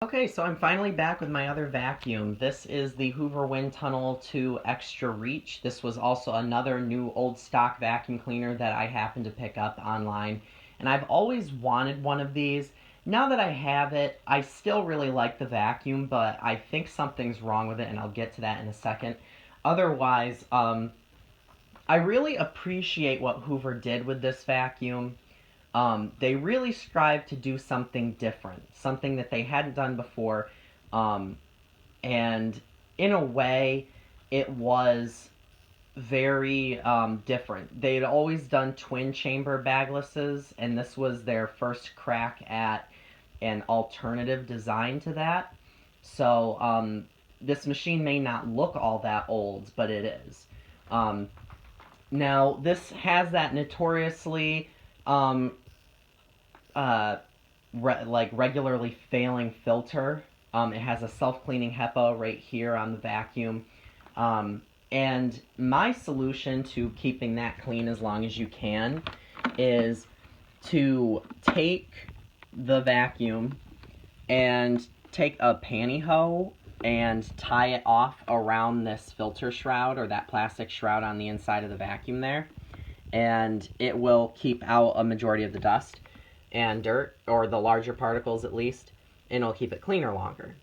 Okay, so I'm finally back with my other vacuum. This is the Hoover Wind Tunnel 2 Extra Reach. This was also another new old stock vacuum cleaner that I happened to pick up online. And I've always wanted one of these. Now that I have it, I still really like the vacuum, but I think something's wrong with it, and I'll get to that in a second. Otherwise, I really appreciate what Hoover did with this vacuum. They really strived to do something different, something that they hadn't done before, um, and in a way, it was very different. They'd always done twin chamber baglesses, and this was their first crack at an alternative design to that. So this machine may not look all that old, but it is. Um, Now, this has that notoriously um, regularly failing filter. It has a self-cleaning HEPA right here on the vacuum. And my solution to keeping that clean as long as you can is to take the vacuum and take a pantyhose and tie it off around this filter shroud or that plastic shroud on the inside of the vacuum there. And it will keep out a majority of the dust and dirt, or the larger particles at least, and it'll keep it cleaner longer.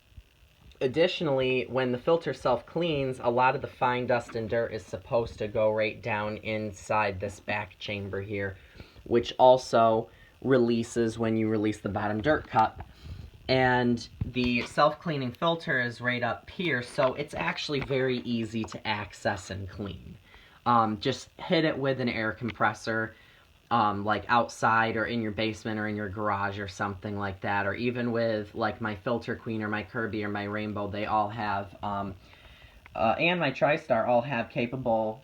Additionally, when the filter self-cleans, a lot of the fine dust and dirt is supposed to go right down inside this back chamber here, which also releases when you release the bottom dirt cup. And the self-cleaning filter is right up here, so it's actually very easy to access and clean. Just hit it with an air compressor, like outside or in your basement or in your garage or something like that, or even with like my Filter Queen or my Kirby or my Rainbow. They all have, and my TriStar all have capable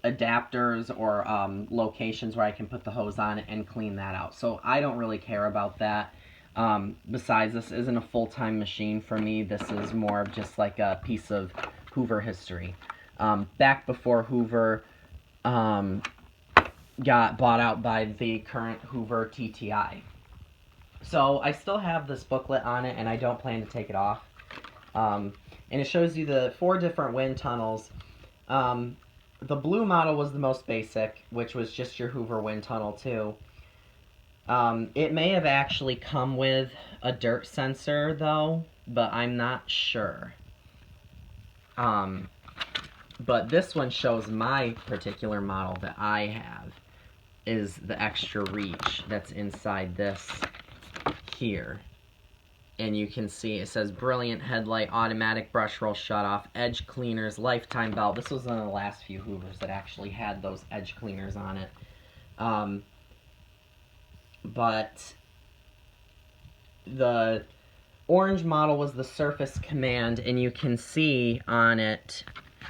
adapters or locations where I can put the hose on it and clean that out. So I don't really care about that. Besides, this isn't a full-time machine for me. This is more of just like a piece of Hoover history. Back before Hoover got bought out by the current Hoover TTI. So I still have this booklet on it, and I don't plan to take it off. And it shows you the 4 different wind tunnels. The blue model was the most basic, which was just your Hoover wind tunnel too. It may have actually come with a dirt sensor, though, but I'm not sure. But this one shows my particular model that I have is the extra reach that's inside this here. And you can see it says Brilliant Headlight, Automatic Brush Roll Shutoff, Edge Cleaners, Lifetime Belt. This was one of the last few Hoovers that actually had those edge cleaners on it. But the orange model was the Surface Command, and you can see on it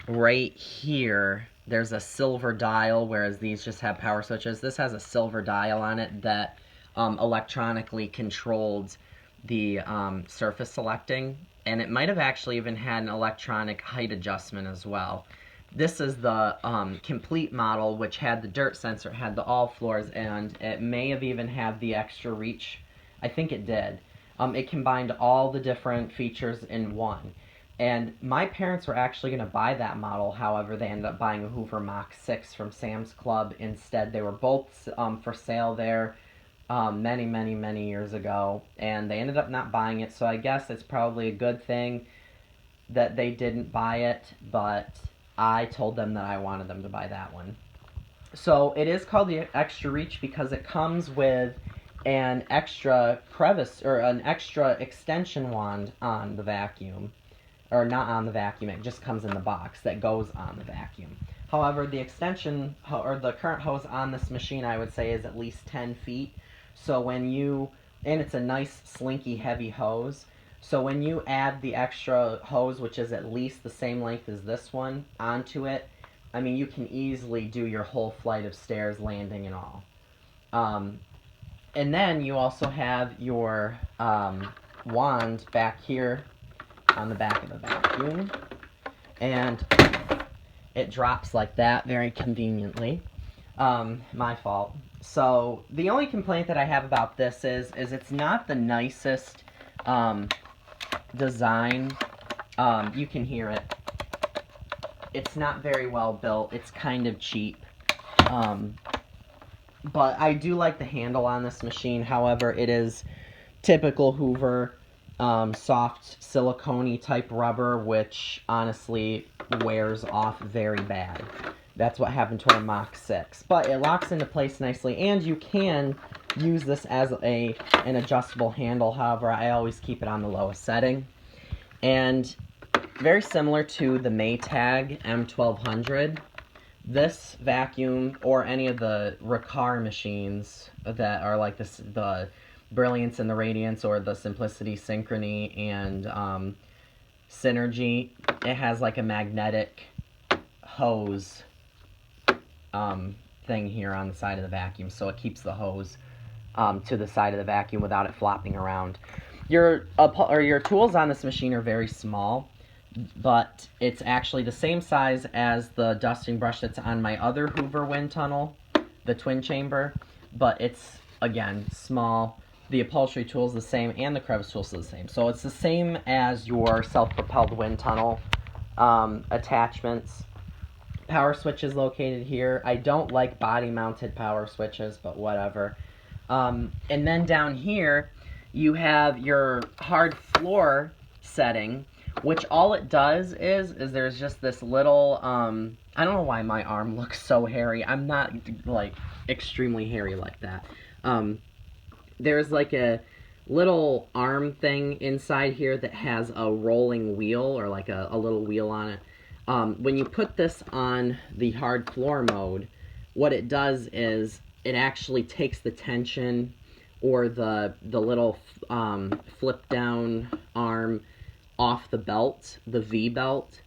right here there's a silver dial, whereas these just have power switches. This has a silver dial on it that electronically controlled the surface selecting, and it might have actually even had an electronic height adjustment as well. This is the complete model, which had the dirt sensor, had the all floors, and it may have even had the extra reach. I think it did. It combined all the different features in one. And my parents were actually going to buy that model. However, they ended up buying a Hoover Mach 6 from Sam's Club instead. They were both for sale there many years ago, and they ended up not buying it. So I guess it's probably a good thing that they didn't buy it, but I told them that I wanted them to buy that one. So it is called the Extra Reach because it comes with an extra crevice or an extra extension wand on the vacuum. Or not on the vacuum, it just comes in the box that goes on the vacuum. However, the extension, or the current hose on this machine, I would say, is at least 10 feet. So when you, and it's a nice, slinky, heavy hose. So when you add the extra hose, which is at least the same length as this one, onto it, I mean, you can easily do your whole flight of stairs, landing and all. And then you also have your wand back here on the back of the vacuum, and it drops like that very conveniently. My fault. So the only complaint that I have about this is it's not the nicest design. You can hear it. It's not very well built. It's kind of cheap. But I do like the handle on this machine. However, it is typical Hoover, soft silicone-y type rubber, which honestly wears off very bad. That's what happened to our Mach 6. But it locks into place nicely, and you can use this as an adjustable handle. However, I always keep it on the lowest setting. And very similar to the Maytag M1200, this vacuum, or any of the Riccar machines that are like this, the Brilliance and the Radiance, or the Simplicity, Synchrony, and Synergy, it has like a magnetic hose thing here on the side of the vacuum, so it keeps the hose to the side of the vacuum without it flopping around. Your tools on this machine are very small, but it's actually the same size as the dusting brush that's on my other Hoover wind tunnel, the twin chamber, but it's, again, small. The upholstery tool is the same, and the crevice tool is the same. So it's the same as your self-propelled wind tunnel attachments. Power switch is located here. I don't like body-mounted power switches, but whatever. And then down here, you have your hard floor setting, which all it does is there's just this little, I don't know why my arm looks so hairy. I'm not, like, extremely hairy like that. There's like a little arm thing inside here that has a rolling wheel, or like a little wheel on it. When you put this on the hard floor mode, what it does is it actually takes the tension, or the little flip down arm, off the belt, the V belt,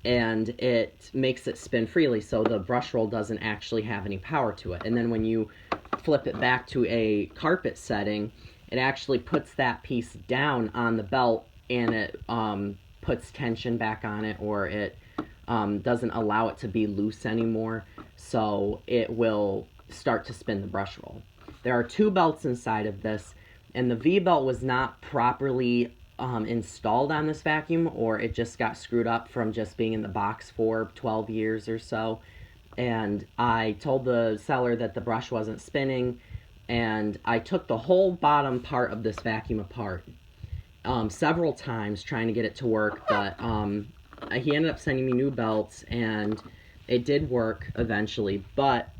and it makes it spin freely, so the brush roll doesn't actually have any power to it. And then when you flip it back to a carpet setting, it actually puts that piece down on the belt, and it puts tension back on it, or it doesn't allow it to be loose anymore, so it will start to spin the brush roll. There are two belts inside of this, and the V belt was not properly installed on this vacuum, or it just got screwed up from just being in the box for 12 years or so. And I told the seller that the brush wasn't spinning, and I took the whole bottom part of this vacuum apart several times trying to get it to work, but he ended up sending me new belts, and it did work eventually. But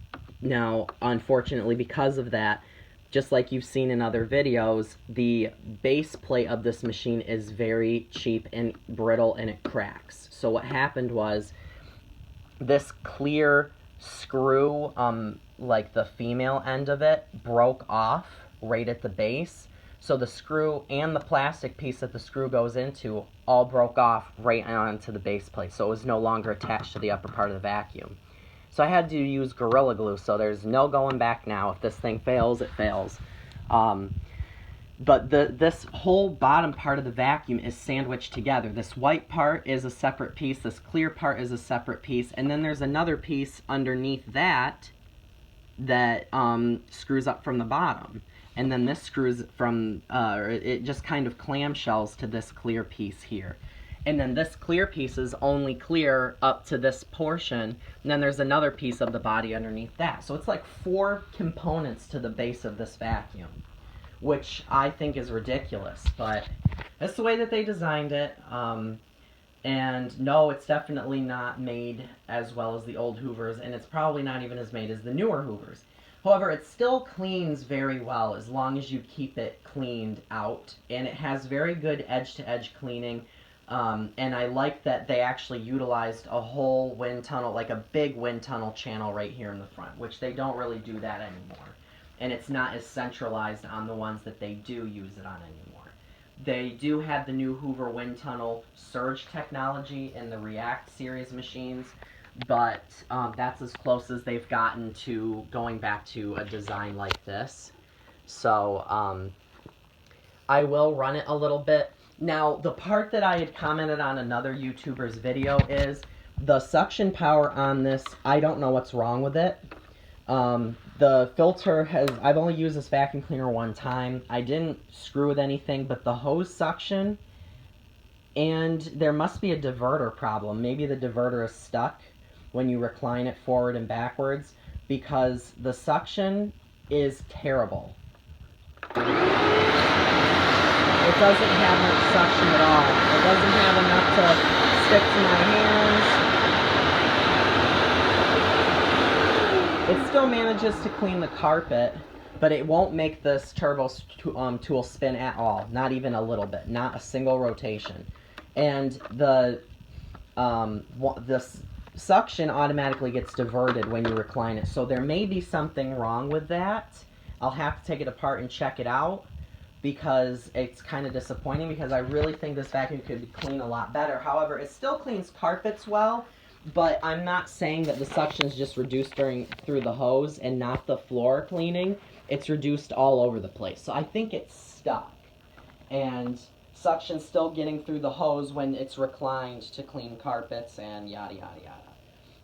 now, unfortunately, because of that, just like you've seen in other videos, the base plate of this machine is very cheap and brittle, and it cracks. So what happened was, this clear screw, like the female end of it, broke off right at the base. So the screw and the plastic piece that the screw goes into all broke off right onto the base plate. So it was no longer attached to the upper part of the vacuum. So I had to use Gorilla Glue, so there's no going back now. If this thing fails, it fails. But this whole bottom part of the vacuum is sandwiched together. This white part is a separate piece, this clear part is a separate piece, and then there's another piece underneath that screws up from the bottom. And then this screws from, it just kind of clamshells to this clear piece here. And then this clear piece is only clear up to this portion, and then there's another piece of the body underneath that. So it's like 4 components to the base of this vacuum, which I think is ridiculous, but that's the way that they designed it. And no, it's definitely not made as well as the old Hoovers, and it's probably not even as made as the newer Hoovers. However, it still cleans very well as long as you keep it cleaned out, and it has very good edge-to-edge cleaning. And I like that they actually utilized a whole wind tunnel, like a big wind tunnel channel right here in the front, which they don't really do that anymore. And it's not as centralized on the ones that they do use it on anymore. They do have the new Hoover wind tunnel surge technology in the React series machines, but that's as close as they've gotten to going back to a design like this. So I will run it a little bit. Now, the part that I had commented on another YouTuber's video is the suction power on this, I don't know what's wrong with it. The filter I've only used this vacuum cleaner one time. I didn't screw with anything but the hose suction, and there must be a diverter problem. Maybe the diverter is stuck when you recline it forward and backwards, because the suction is terrible. It doesn't have much suction at all. It doesn't have enough to stick to my hands. It still manages to clean the carpet, but it won't make this turbo tool spin at all. Not even a little bit. Not a single rotation. And the suction automatically gets diverted when you recline it. So there may be something wrong with that. I'll have to take it apart and check it out, because it's kind of disappointing, because I really think this vacuum could clean a lot better. However, it still cleans carpets well, but I'm not saying that the suction is just reduced through the hose and not the floor cleaning. It's reduced all over the place. So I think it's stuck. And suction's still getting through the hose when it's reclined to clean carpets and yada, yada, yada.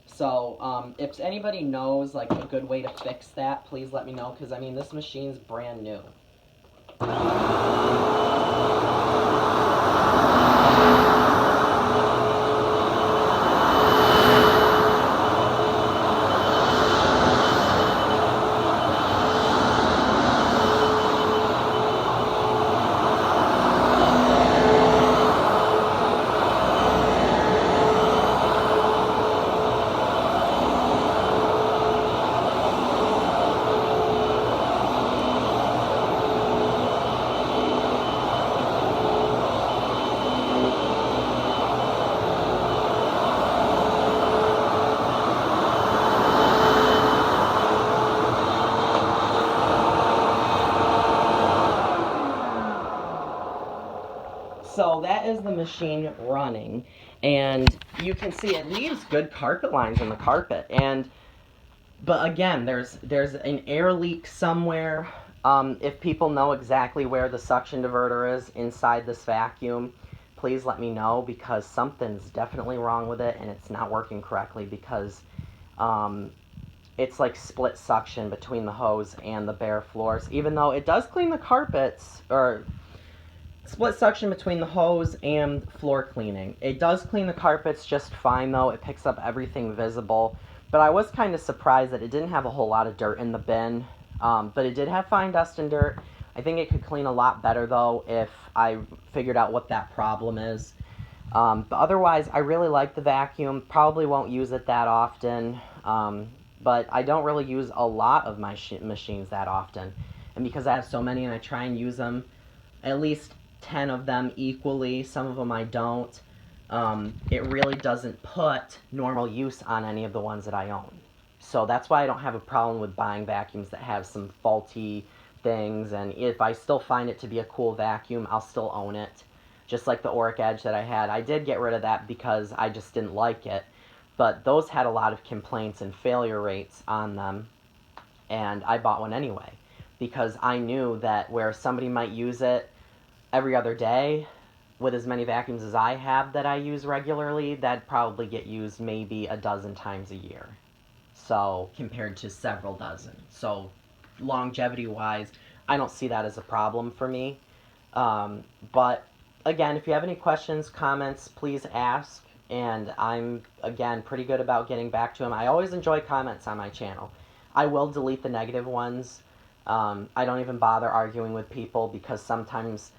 So if anybody knows like a good way to fix that, please let me know, because I mean, this machine's brand new. So that is the machine running, and you can see it leaves good carpet lines in the carpet. But again, there's an air leak somewhere. If people know exactly where the suction diverter is inside this vacuum, please let me know, because something's definitely wrong with it and it's not working correctly, because it's like split suction between the hose and the bare floors. Even though it does clean the carpets, or split suction between the hose and floor cleaning. It does clean the carpets just fine though. It picks up everything visible. But I was kind of surprised that it didn't have a whole lot of dirt in the bin. But it did have fine dust and dirt. I think it could clean a lot better though if I figured out what that problem is. But otherwise, I really like the vacuum. Probably won't use it that often. But I don't really use a lot of my machines that often. And because I have so many and I try and use them, at least 10 of them equally, some of them I don't, it really doesn't put normal use on any of the ones that I own. So that's why I don't have a problem with buying vacuums that have some faulty things, and if I still find it to be a cool vacuum, I'll still own it. Just like the Auric Edge that I had. I did get rid of that because I just didn't like it, but those had a lot of complaints and failure rates on them, and I bought one anyway, because I knew that where somebody might use it every other day, with as many vacuums as I have that I use regularly, that'd probably get used maybe a dozen times a year. So, compared to several dozen. So, longevity-wise, I don't see that as a problem for me. But, again, if you have any questions, comments, please ask. And I'm, again, pretty good about getting back to them. I always enjoy comments on my channel. I will delete the negative ones. I don't even bother arguing with people, because sometimes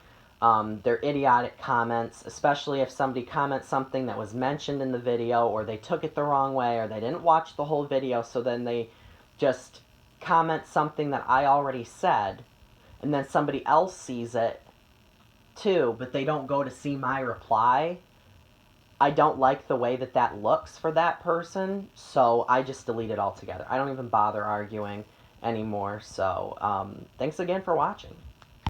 they're idiotic comments, especially if somebody comments something that was mentioned in the video, or they took it the wrong way, or they didn't watch the whole video, so then they just comment something that I already said, and then somebody else sees it too, but they don't go to see my reply. I don't like the way that that looks for that person, so I just delete it altogether. I don't even bother arguing anymore, so thanks again for watching.